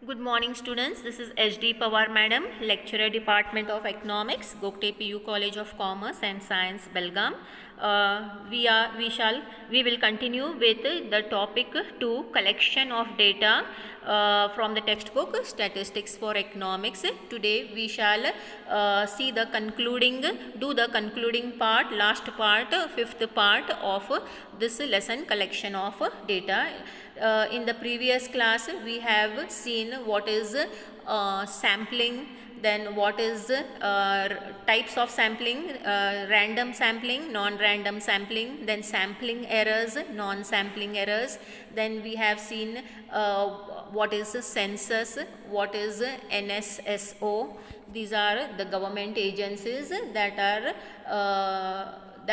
Good morning students, this is HD Pawar Madam, Lecturer Department of Economics, Gokte PU College of Commerce and Science, Belgaum. We will continue with the topic 2, collection of data from the textbook Statistics for Economics. Today we shall do the concluding part, last part, fifth part of this lesson, collection of data. In the previous class we have seen what is sampling, then what is types of sampling, random sampling, non-random sampling, then sampling errors, non-sampling errors. Then we have seen what is census, what is NSSO. These are the government agencies that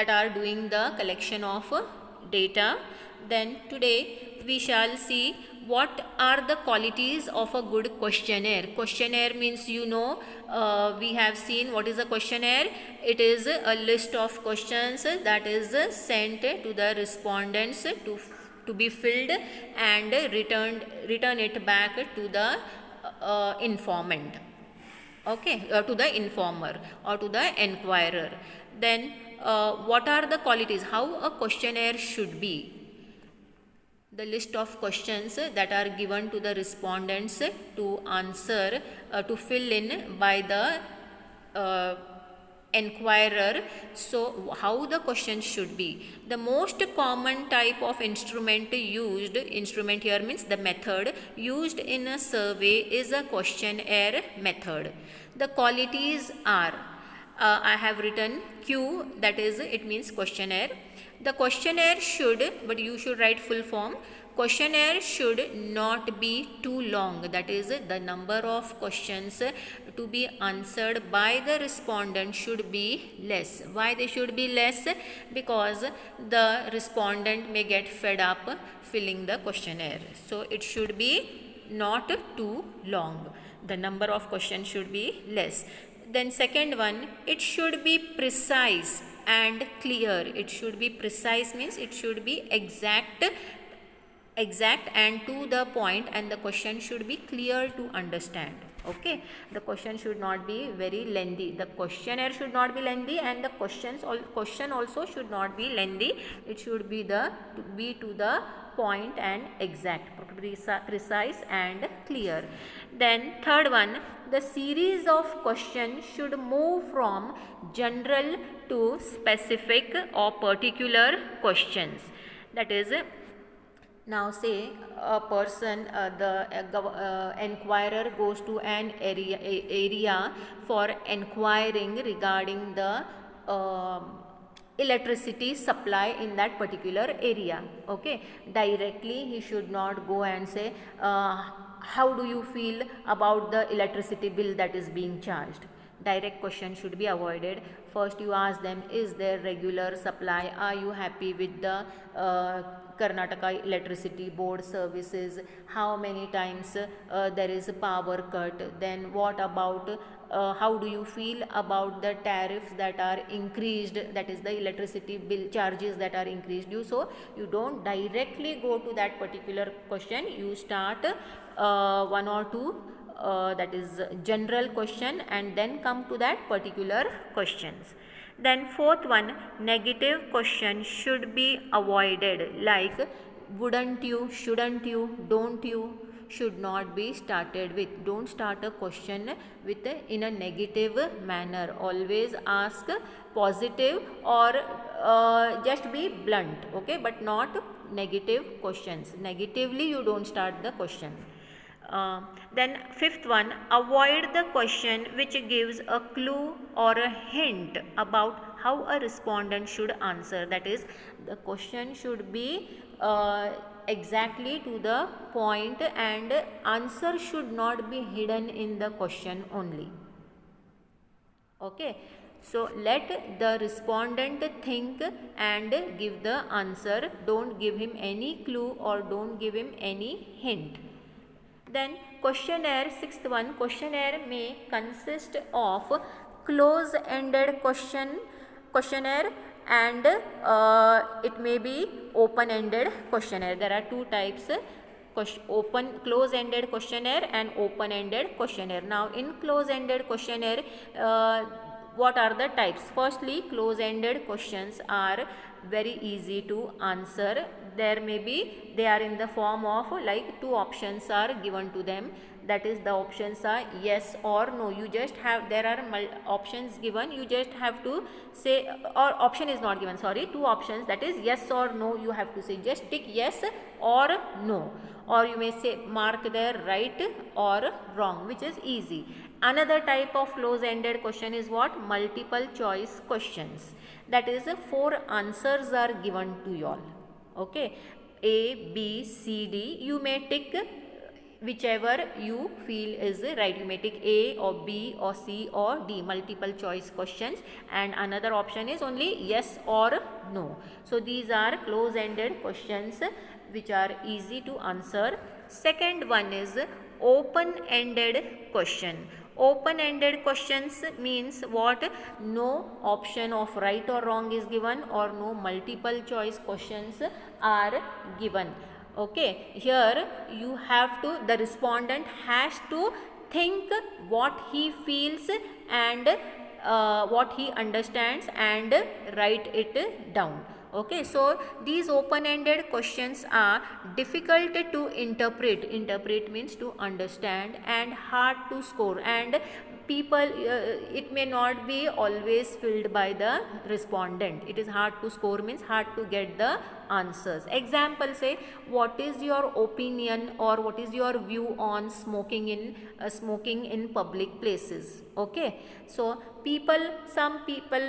are doing the collection of data. Then today we shall see what are the qualities of a good questionnaire. Questionnaire means we have seen what is a questionnaire. It is a list of questions that is sent to the respondents to be filled and return it back to the informant, okay, to the informer or to the enquirer. Then what are the qualities, how a questionnaire should be? The list of questions that are given to the respondents to answer, to fill in by the enquirer. So how the question should be? The most common type of instrument here means the method used in a survey is a questionnaire method. The qualities are, I have written Q, that is, it means questionnaire. The questionnaire should, but you should write full form. Questionnaire should not be too long, that is, the number of questions to be answered by the respondent should be less. Why they should be less? Because the respondent may get fed up filling the questionnaire. So it should be not too long. The number of questions should be less. Then second one, it should be precise and clear. It should be precise means it should be exact and to the point, and the question should be clear to understand. Okay, the question should not be very lengthy. The questionnaire should not be lengthy, and the question also should not be lengthy. It should be to the point and exact, precise and clear. Then third one, the series of questions should move from general to specific or particular questions. That is, now say a person, the enquirer goes to an area for enquiring regarding the electricity supply in that particular area. Okay, directly he should not go and say, how do you feel about the electricity bill that is being charged? Direct question should be avoided. First you ask them, is there regular supply? Are you happy with the Karnataka Electricity Board services? How many times there is a power cut? Then what about how do you feel about the tariffs that are increased, that is the electricity bill charges that are increased? So you don't directly go to that particular question. You start one or two that is general question and then come to that particular questions. Then fourth one, negative question should be avoided, like wouldn't you, shouldn't you, don't you, should not be started with. Don't start a question with in a negative manner. Always ask positive or just be blunt, okay, but not negative questions. Negatively you don't start the question. Then fifth one, avoid the question which gives a clue or a hint about how a respondent should answer. That is, the question should be exactly to the point and answer should not be hidden in the question only. Okay, so let the respondent think and give the answer. Don't give him any clue or don't give him any hint. Then questionnaire, sixth one, questionnaire may consist of close-ended questionnaire and it may be open-ended questionnaire. There are two types close-ended questionnaire and open-ended questionnaire. Now in close-ended questionnaire, what are the types? Firstly, close-ended questions are very easy to answer. They are in the form of like two options are given to them, that is the options are yes or no. You just have, there are options given, you just have to say, or option is not given, sorry, two options, that is yes or no. You have to say, just tick yes or no, or you may say mark there right or wrong, which is easy. Another type of close-ended question is what? Multiple choice questions. That is, four answers are given to you all. Okay, A, B, C, D. You may tick whichever you feel is right. You may tick A or B or C or D, multiple choice questions, and another option is only yes or no. So these are close-ended questions which are easy to answer. Second one is open-ended question. Open-ended questions means what? No option of right or wrong is given, or no multiple choice questions are given. Okay, here you have to, the respondent has to think what he feels and what he understands and write it down. Okay, so these open-ended questions are difficult to interpret. Interpret means to understand, and hard to score, and people, it may not be always filled by the respondent. It is hard to score means hard to get the answers. Example, say, what is your opinion or what is your view on smoking in public places? Okay, so some people,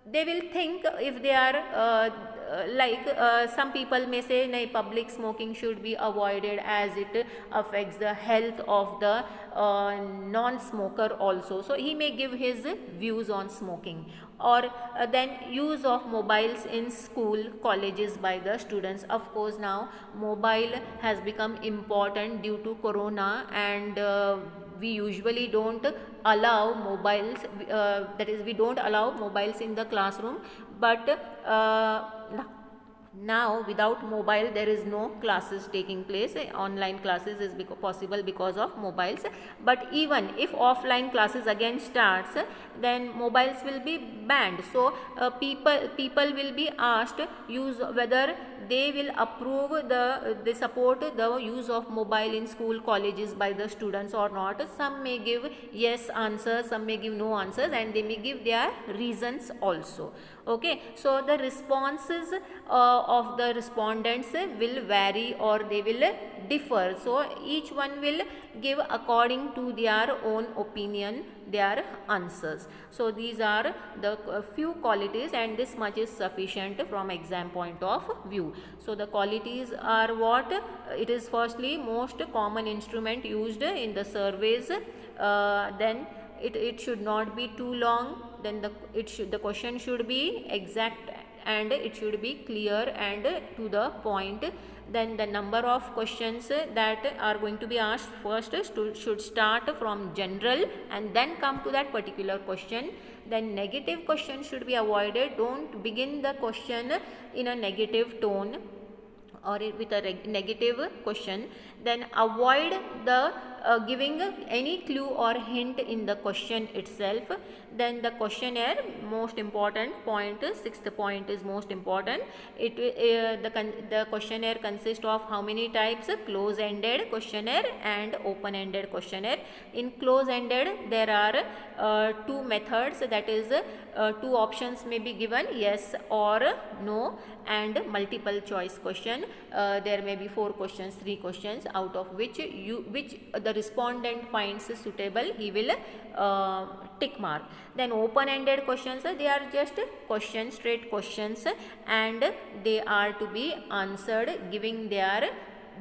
they will think, if they are some people may say, no, public smoking should be avoided as it affects the health of the non-smoker also. So he may give his views on smoking. Or then use of mobiles in school, colleges by the students. Of course, now mobile has become important due to corona, and we usually don't allow mobiles, that is, we don't allow mobiles in the classroom, but now without mobile there is no classes taking place. Online classes is possible because of mobiles. But even if offline classes again starts, then mobiles will be banned. So people will be asked use whether they will approve they support the use of mobile in school, colleges by the students or not. Some may give yes answers, some may give no answers, and they may give their reasons also. Okay, so the responses of the respondents will vary or they will differ. So each one will give according to their own opinion their answers. So these are the few qualities, and this much is sufficient from exam point of view. So the qualities are what? It is firstly most common instrument used in the surveys. Then it should not be too long. Then the question should be exact, and it should be clear and to the point. Then the number of questions that are going to be asked first should start from general and then come to that particular question. Then negative questions should be avoided. Don't begin the question in a negative tone or with a negative question. Then avoid the giving any clue or hint in the question itself. Then the questionnaire, most important point, sixth point is most important. The questionnaire consists of how many types? Close-ended questionnaire and open-ended questionnaire. In close-ended there are two methods, that is two options may be given, yes or no, and multiple choice question. There may be 4 questions, 3 questions, out of which the respondent finds suitable, he will tick mark. Then open-ended questions, they are just questions, straight questions, and they are to be answered giving their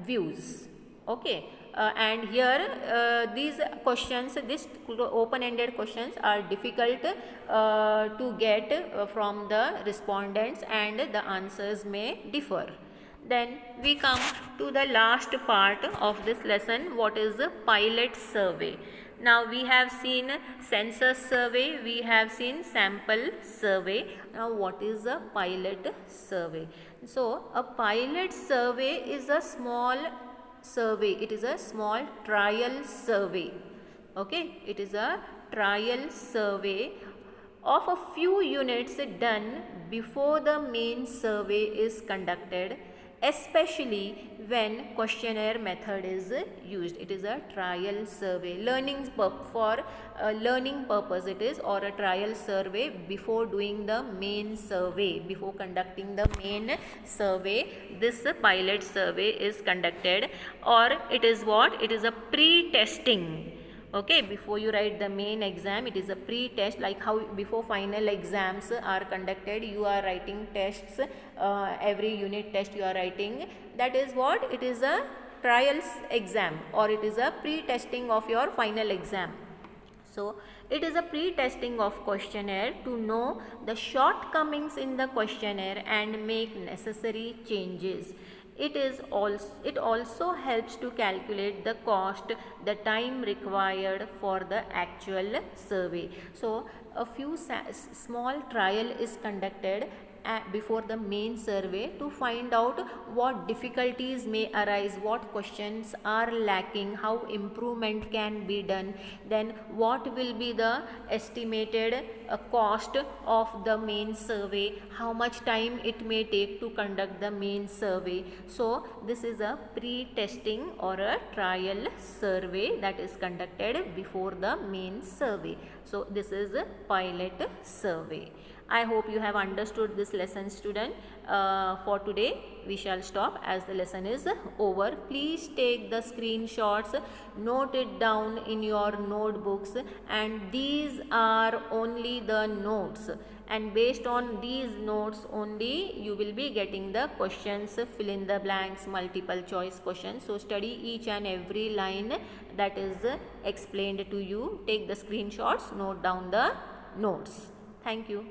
views. Okay. And here these questions, these open-ended questions are difficult to get from the respondents, and the answers may differ. Then we come to the last part of this lesson, what is the pilot survey. Now we have seen census survey, we have seen sample survey. Now what is a pilot survey? So a pilot survey is a small survey, it is a small trial survey. Okay, it is a trial survey of a few units done before the main survey is conducted, especially when questionnaire method is used. It is a trial survey, for learning purpose it is, or a trial survey before doing the main survey, before conducting the main survey. This pilot survey is conducted, or it is what? It is a pre-testing. Okay, before you write the main exam, it is a pre-test, like how before final exams are conducted, you are writing tests, every unit test you are writing. That is what? It is a trials exam, or it is a pre-testing of your final exam. So it is a pre-testing of questionnaire to know the shortcomings in the questionnaire and make necessary changes. It also helps to calculate the cost, the time required for the actual survey. So a few small trial is conducted before the main survey to find out what difficulties may arise, what questions are lacking, how improvement can be done, then what will be the estimated cost of the main survey, how much time it may take to conduct the main survey. So this is a pre-testing or a trial survey that is conducted before the main survey. So this is a pilot survey. I hope you have understood this lesson, student. For today we shall stop as the lesson is over. Please take the screenshots, note it down in your notebooks, and these are only the notes, and based on these notes only you will be getting the questions, fill in the blanks, multiple choice questions. So study each and every line that is explained to you. Take the screenshots, note down the notes. Thank you.